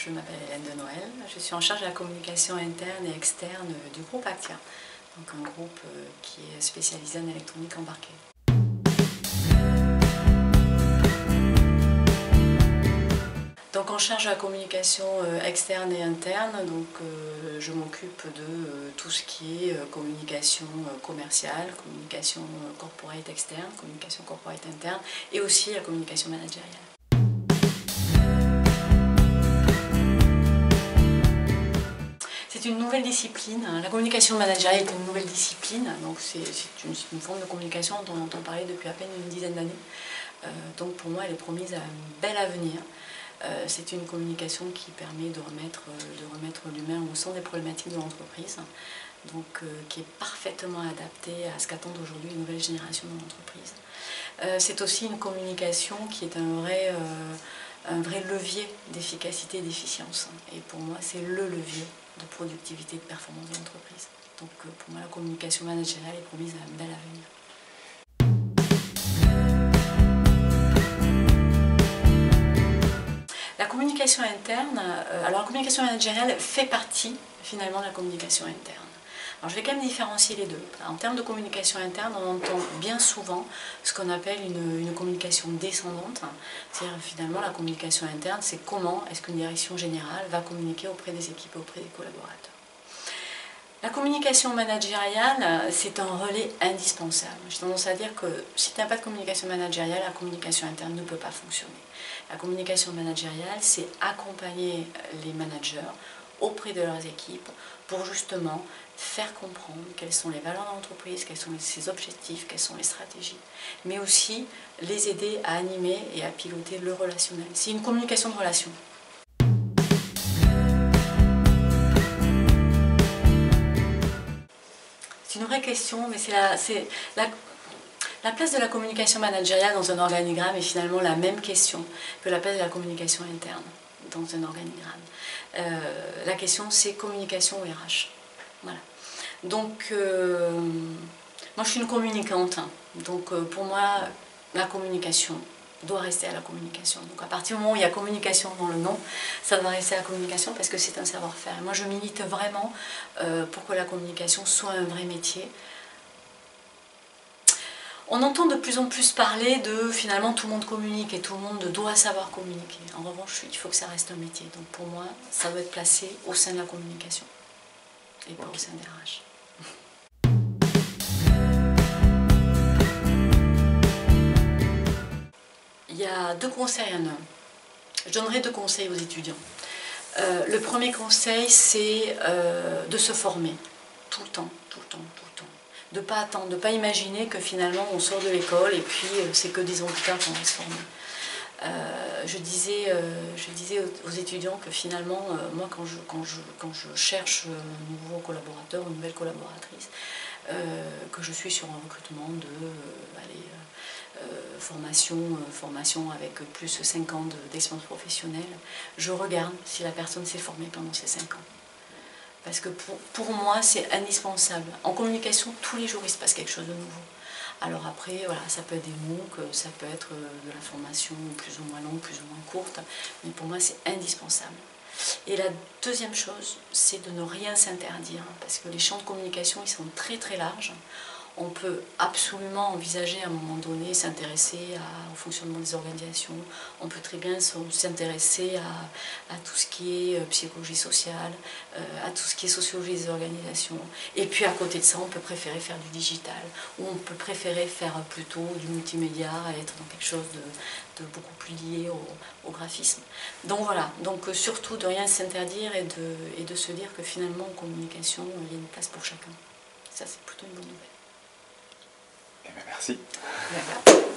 je m'appelle Hélène de Noël, je suis en charge de la communication interne et externe du groupe Actia, donc un groupe qui est spécialisé en électronique embarquée. Donc en charge de la communication externe et interne, donc, je m'occupe de tout ce qui est communication commerciale, communication corporate externe, communication corporate interne et aussi la communication managériale. C'est une nouvelle discipline, la communication managériale est une nouvelle discipline, donc c'est une forme de communication dont on entend parler depuis à peine une dizaine d'années. Donc pour moi elle est promise à un bel avenir. C'est une communication qui permet de remettre l'humain au centre des problématiques de l'entreprise, donc qui est parfaitement adaptée à ce qu'attendent aujourd'hui les nouvelles générations de l'entreprise. C'est aussi une communication qui est un vrai levier d'efficacité et d'efficience. Et pour moi, c'est le levier de productivité et de performance de l'entreprise. Donc pour moi, la communication managériale est promise à un bel avenir. La communication interne, alors la communication managériale fait partie finalement de la communication interne. Alors je vais quand même différencier les deux. En termes de communication interne, on entend bien souvent ce qu'on appelle une communication descendante. C'est-à-dire finalement la communication interne, c'est comment est-ce qu'une direction générale va communiquer auprès des équipes et auprès des collaborateurs. La communication managériale, c'est un relais indispensable. J'ai tendance à dire que si tu n'as pas de communication managériale, la communication interne ne peut pas fonctionner. La communication managériale, c'est accompagner les managers auprès de leurs équipes pour justement faire comprendre quelles sont les valeurs de l'entreprise, quels sont ses objectifs, quelles sont les stratégies, mais aussi les aider à animer et à piloter le relationnel. C'est une communication de relation. C'est une vraie question, mais la place de la communication managériale dans un organigramme est finalement la même question que la place de la communication interne dans un organigramme. La question, c'est communication ou RH. Voilà. Donc, moi je suis une communicante, donc pour moi, la communication doit rester à la communication. Donc à partir du moment où il y a communication dans le nom, ça doit rester à la communication parce que c'est un savoir-faire. Moi je milite vraiment pour que la communication soit un vrai métier. On entend de plus en plus parler de finalement tout le monde communique et tout le monde doit savoir communiquer. En revanche, il faut que ça reste un métier. Donc pour moi, ça doit être placé au sein de la communication et pas au sein des RH. Il y a deux conseils à donner. Je donnerai deux conseils aux étudiants. Le premier conseil, c'est de se former tout le temps, tout le temps, tout le temps. De ne pas attendre, de ne pas imaginer que finalement on sort de l'école et puis c'est que des ans plus tard qu'on va se former. Je disais aux étudiants que finalement, moi quand je cherche un nouveau collaborateur, une nouvelle collaboratrice, que je suis sur un recrutement de formation avec plus de 5 ans d'expérience professionnelle, je regarde si la personne s'est formée pendant ces 5 ans. Parce que pour moi, c'est indispensable. En communication, tous les jours, il se passe quelque chose de nouveau. Alors après, voilà, ça peut être des MOOC, ça peut être de la formation plus ou moins longue, plus ou moins courte, mais pour moi, c'est indispensable. Et la deuxième chose, c'est de ne rien s'interdire, parce que les champs de communication, ils sont très très larges. On peut absolument envisager à un moment donné s'intéresser au fonctionnement des organisations. On peut très bien s'intéresser à tout ce qui est psychologie sociale, à tout ce qui est sociologie des organisations. Et puis à côté de ça, on peut préférer faire du digital, ou on peut préférer faire plutôt du multimédia, être dans quelque chose de beaucoup plus lié au graphisme. Donc voilà, donc surtout de rien s'interdire et de se dire que finalement en communication, il y a une place pour chacun. Ça, c'est plutôt une bonne nouvelle. Eh bien, merci. D'accord.